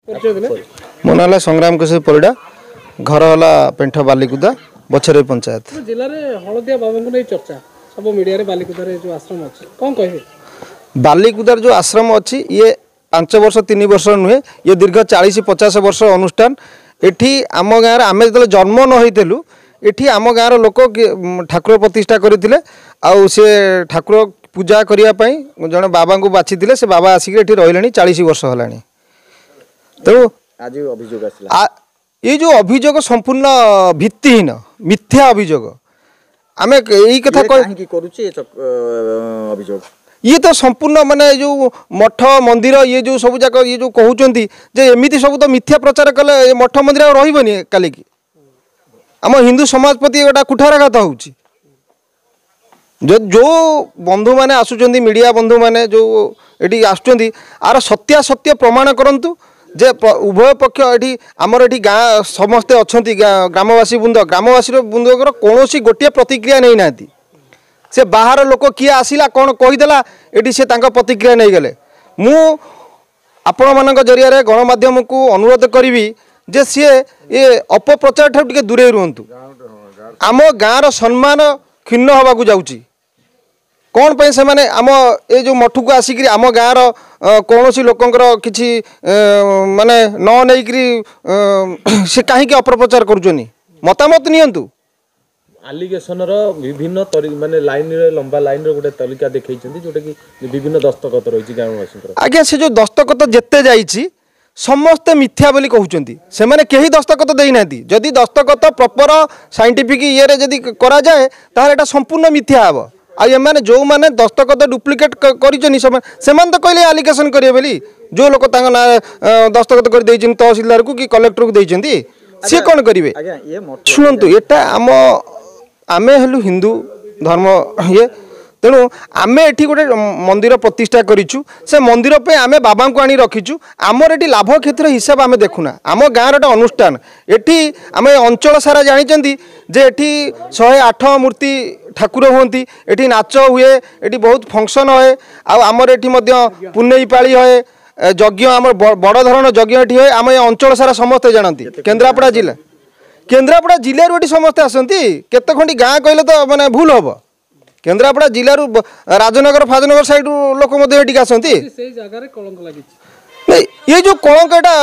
मो ना संग्राम किशोर परिडा घर है पेंठ बालिकुदा बछरे पंचायत जिले में हलदिया बाबा को नहीं चर्चा सब मीडिया रे बालिकुदार जो आश्रम अच्छी कौन कहे बालिकुदार जो आश्रम अच्छी ये 5 वर्ष 3 वर्ष नुहे ये दीर्घ 40-50 वर्ष अनुष्ठान एठी आम गाँव आम जो जन्म न होइतेलु एठी आम गाँव लोक ठाकुर प्रतिष्ठा करते आउ से ठाकुर पूजा करने जड़े बाबा को बाछी से बाबा आसिक रही 40 वर्ष है तो आज अभियोग ये जो अभियोग संपूर्ण भित्तिहीन मिथ्या अभियोग आम यही कथा अभियोग ये तो संपूर्ण माने जो मठ मंदिर ये जो सब जाक ये जो कहते एमती सब तो मिथ्या प्रचार कले मठ मंदिर रही काली की आम हिंदू समाज प्रति गोटा कुठाराघात हो जो बंधु मैंने आसुचंदी मीडिया बंधु मैंने जो ये आसुचंदी आर सत्यासत्य प्रमाण करंतु जे उभय पक्ष ये आमर ये गाँ समस्ते अच्छा ग्रामवासी ग्रामवासी बुंदर कौन गोटे प्रतिक्रिया नहीं ना से बाहर लोक किए आसला कौन कहीदेला ये से प्रतिक्रिया नहीं गले मु आपण मान जरिया गणमाध्यम को अनुरोध करी जे सी ये अपप्रचार ठार टे दूरे रुहतु आम गाँव सम्मान क्षीण होगा जाऊँगी कौन पे से माने आम ये जो मठ को आसिक आम गाँव कौन सी लोकंर किसी माने न नहीं से कहीं अपप्रचार करुचनी मतामत नियंतु आलिगेशन विभिन्न माने लाइन लंबा लाइन गोटे तालिका देखई जोटा कि विभिन्न दस्तखत रही गाँववासी आज्ञा से जो दस्तखत जिते जाइए समस्ते मिथ्या बोली कहते से मैंने कहीं दस्तखत देना जदि दस्तखत प्रपर साइंटिफिक ये जदि करा जाए तार एटा संपूर्ण मिथ्या हे आने जो मैंने दस्तखत डुप्लिकेट कर तो कहले आलिगेशन करेंगे बोली जो लोग ना दस्तखत कर तहसीलदार को कि कलेक्टर को देती सी कौन करेंगे शुणु ये आम हेलु हिंदू धर्म ये तेणु आम एठी गोटे मंदिर प्रतिष्ठा करूँ से मंदिर पे आम बाबा को आनी रखीचु आमर ये लाभ क्षेत्र हिसाब आम देखुना आम गाँव गोटे अनुष्ठान एठी आम अंचल सारा जानी जे एठी 108 मूर्ति ठाकुर हुंती एठी नाच हुए एठी बहुत फंक्शन हुए आमर एठी मध्य पुन्नेई पाली हुए यज्ञ आम बड़ धरण यज्ञ एठी हुए आम अंचल सारा समस्ते जानती केन्द्रापड़ा जिले ये समस्ते आसती केते खंडी गाँ कहले तो माने भूल हम केन्द्रापड़ा जिलूर राजनगर फाजनगर साइड लोक आसती ये जो कलंक एटा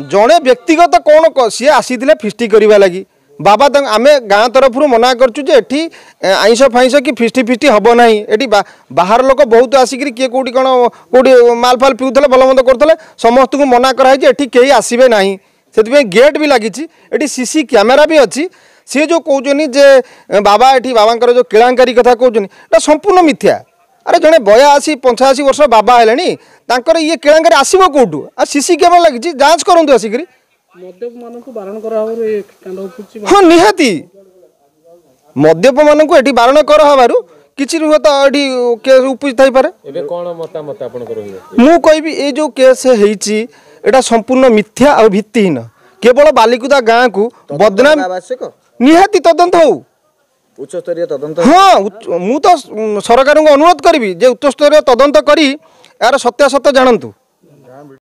जड़े व्यक्तिगत कौन सी आसी फिस्टी करने लगी बाबा आम गाँ तरफ मना करी आईस फाइस कि फिस्टी फिस्टी हम ना ये बाहर लोक बहुत आसिक किए कौटी कौन कौटी माल फाल पिऊले भलमंद करते समस्त को मना कराई कहीं आसबे ना से गेट भी लगी सीसी कैमेरा भी अच्छी सी जो कहते जे बाबा ये बाबा जो केलांकारी कथा कहते संपूर्ण मिथ्या अरे जड़े 82-85 वर्ष बाबा है ये केलांकारी आसब कौटू आ सीसी कैमेरा लगी जांच करूँ आसिक हाँ निहाती मद्यप मान को बारण कर किसी नुह तो ये केस उपस्थित हो पारे मु कहबी ये जो केस है संपूर्ण मिथ्या और भित्तिहीन केवल बालिकुदा गाँ को बदनाम निहाती तदंत हो उच्चस्तरीय तदंत हाँ मु तो सरकार को अनुरोध करी जे उच्चस्तरीय तदंत करी यार सत्यासत्य जानतु।